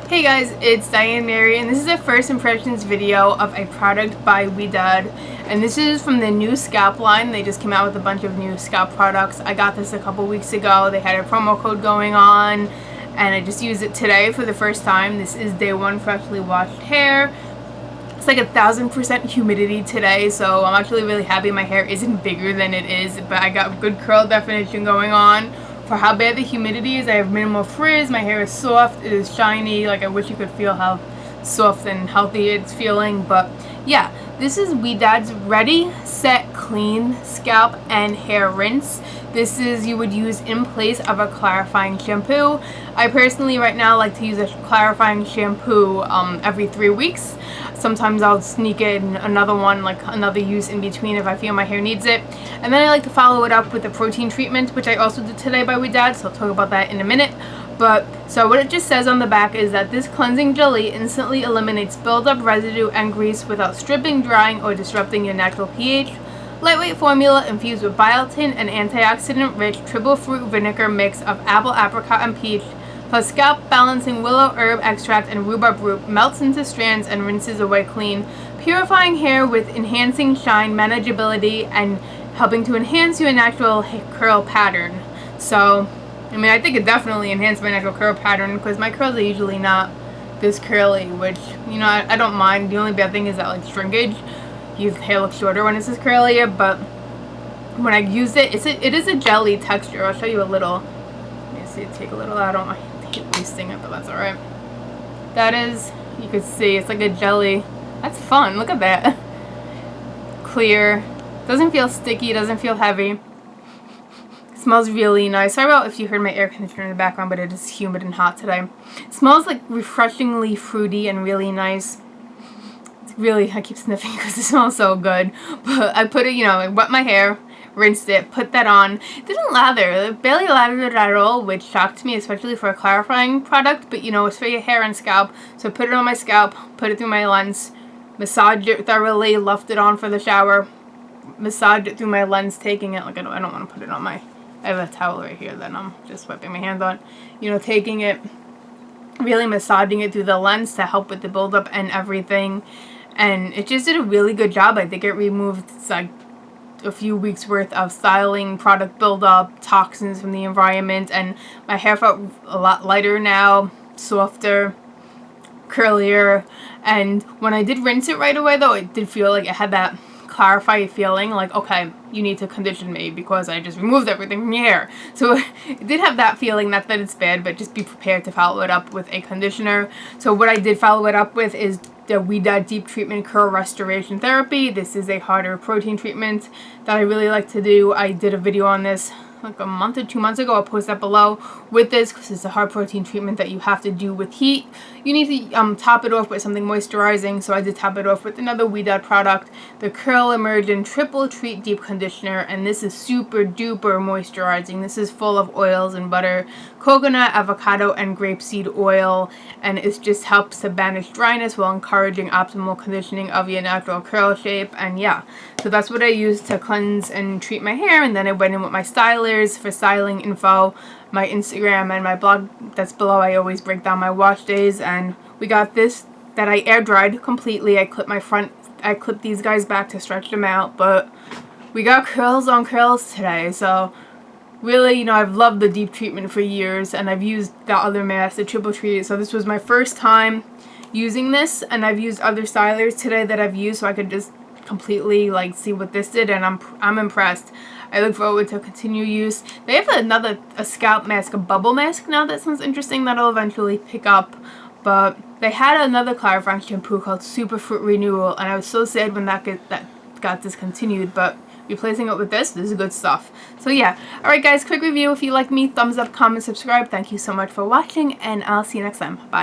Hey guys, it's Diane Mary, and this is a first impressions video of a product by Ouidad, and this is from the new scalp line. They just came out with a bunch of new scalp products. I got this a couple weeks ago. They had a promo code going on, and I just used it today for the first time. This is day one freshly washed hair. It's like 1000% humidity today, so I'm actually really happy my hair isn't bigger than it is, but I got good curl definition going on. For how bad the humidity is, I have minimal frizz, my hair is soft, it is shiny, like I wish you could feel how soft and healthy it's feeling, but yeah, this is Ouidad's Ready, Set, Clean Scalp and Hair Rinse. This is, you would use in place of a clarifying shampoo. I personally right now like to use a clarifying shampoo every 3 weeks. Sometimes I'll sneak in another one, like another use in between if I feel my hair needs it. And then I like to follow it up with a protein treatment, which I also did today by Ouidad, so I'll talk about that in a minute. But, so what it just says on the back is that this cleansing jelly instantly eliminates buildup, residue, and grease without stripping, drying, or disrupting your natural pH. Lightweight formula infused with biotin and antioxidant-rich triple fruit vinegar mix of apple, apricot, and peach, plus scalp balancing willow herb extract and rhubarb root, melts into strands and rinses away clean, purifying hair with enhancing shine, manageability, and helping to enhance your natural curl pattern. So, I mean, I think it definitely enhanced my natural curl pattern because my curls are usually not this curly, which, you know, I don't mind. The only bad thing is that, like, shrinkage. Your hair looks shorter when it's this curlier, but when I use it, it is a jelly texture. I'll show you a little. Let me see, take a little out. I don't hate wasting it, but that's alright. That is, you can see, it's like a jelly. That's fun. Look at that. Clear. Doesn't feel sticky. Doesn't feel heavy. Smells really nice. Sorry about if you heard my air conditioner in the background, but it is humid and hot today. It smells like refreshingly fruity and really nice. It's really, I keep sniffing because it smells so good. But I put it, you know, I wet my hair, rinsed it, put that on. It didn't lather. It barely lathered at all, which shocked me, especially for a clarifying product. But, you know, it's for your hair and scalp. So I put it on my scalp, put it through my lens, massaged it thoroughly, left it on for the shower, massaged it through my lens, taking it, like I don't want to put it on my, I have a towel right here that I'm just wiping my hand on. You know, taking it, really massaging it through the lens to help with the buildup and everything. And it just did a really good job. I think it removed like a few weeks worth of styling, product buildup, toxins from the environment, and my hair felt a lot lighter now, softer, curlier. And when I did rinse it right away though, it did feel like it had that clarify feeling, like, okay, you need to condition me because I just removed everything from your hair. So it did have that feeling, not that it's bad, but just be prepared to follow it up with a conditioner. So what I did follow it up with is the Ouidad Deep Treatment Curl Restoration Therapy. This is a harder protein treatment that I really like to do. I did a video on this like a month or 2 months ago. I'll post that below with this because it's a hard protein treatment that you have to do with heat. You need to top it off with something moisturizing, so I did top it off with another Ouidad product, the Curl Immersion Triple Treat Deep Conditioner, and this is super duper moisturizing. This is full of oils and butter, coconut, avocado, and grapeseed oil, and it just helps to banish dryness while encouraging optimal conditioning of your natural curl shape. And yeah, so that's what I used to cleanse and treat my hair, and then I went in with my stylers for styling info, my Instagram and my blog that's below. I always break down my wash days, and we got this that I air dried completely. I clipped these guys back to stretch them out, but we got curls on curls today. So really, you know, I've loved the deep treatment for years, and I've used the other mask, the triple treat. So this was my first time using this, and I've used other stylers today that I've used, so I could just completely like see what this did, and I'm impressed. I look forward to continue use. They have a scalp mask, a bubble mask now that sounds interesting that I'll eventually pick up. But they had another clarifying shampoo called Superfruit Renewal, and I was so sad when that got discontinued, but replacing it with this is good stuff. So yeah, alright guys, quick review. If you like me, thumbs up, comment, subscribe. Thank you so much for watching, and I'll see you next time. Bye.